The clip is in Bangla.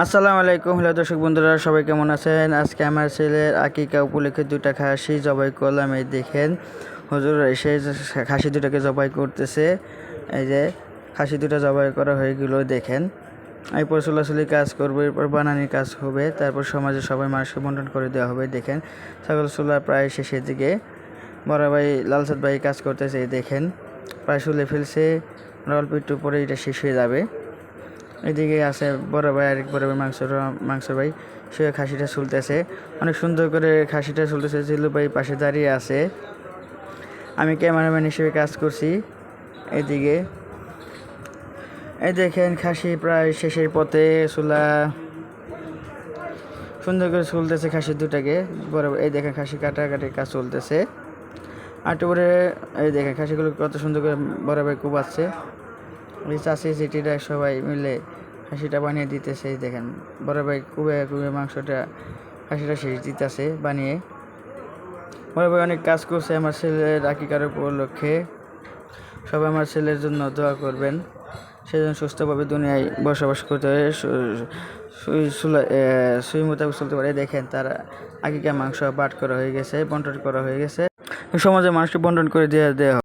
আসসালামু আলাইকুম, হ্যালো দর্শক বন্ধুরা, সবাই কেমন আছেন? আজকে আমার ছেলের আকিকা উপলক্ষে দুটা খাসি জবাই করলাম। এই দেখেন হুজুর এসে খাসি দুটাকে জবাই করতেছে। এই যে খাসি দুটা জবাই করা হয়ে গেল, দেখেন। এরপর চুলাচুলি কাজ করবো, এরপর বানানির কাজ হবে, তারপর সমাজে সবাই মানুষকে বন্টন করে দেওয়া হবে। দেখেন ছাগল চুলা প্রায় শেষের দিকে। বড় ভাই লালচাঁদ ভাই কাজ করতেছে, দেখেন প্রায় চুলে ফেলছে, অল্প একটু পরে এটা শেষ হয়ে যাবে। এদিকে আছে বড় ভাই, আরেক বড় ভাই মাংস ভাই, সে খাসিটা চলতেছে অনেক সুন্দর করে। খাসিটা চলতেছে, জিল্লু ভাই পাশে দাঁড়িয়ে আছে, আমি ক্যামেরাম্যান হিসেবে কাজ করছি। এদিকে এই দেখেন খাসি প্রায় শেষের পথে, চুলা সুন্দর করে চলতেছে খাসি দুটাকে। বড় এই দেখেন খাসি কাটাকাটির কাজ চলতেছে। আর পরে এই দেখেন খাসিগুলো কত সুন্দর করে বড় ভাই কুবাচ্ছে। এই চাষি যেটিরা সবাই মিলে খাসিটা বানিয়ে দিতেছে। দেখেন বড় ভাই কুবে কুবে খাসিটা শেষ দিতেছে বানিয়ে। বড় ভাই অনেক কাজ করছে আমার ছেলের আকিকার উপলক্ষে। সবাই আমার ছেলের জন্য দোয়া করবেন, সেজন্য সুস্থভাবে দুনিয়ায় বসবাস করতে হয়, সুই মোতাবেক চলতে পারে। দেখেন তার আকিকা মাংস বাট করা হয়ে গেছে, বন্টন করা হয়ে গেছে, সমাজে মানুষকে বন্টন করে দেওয়া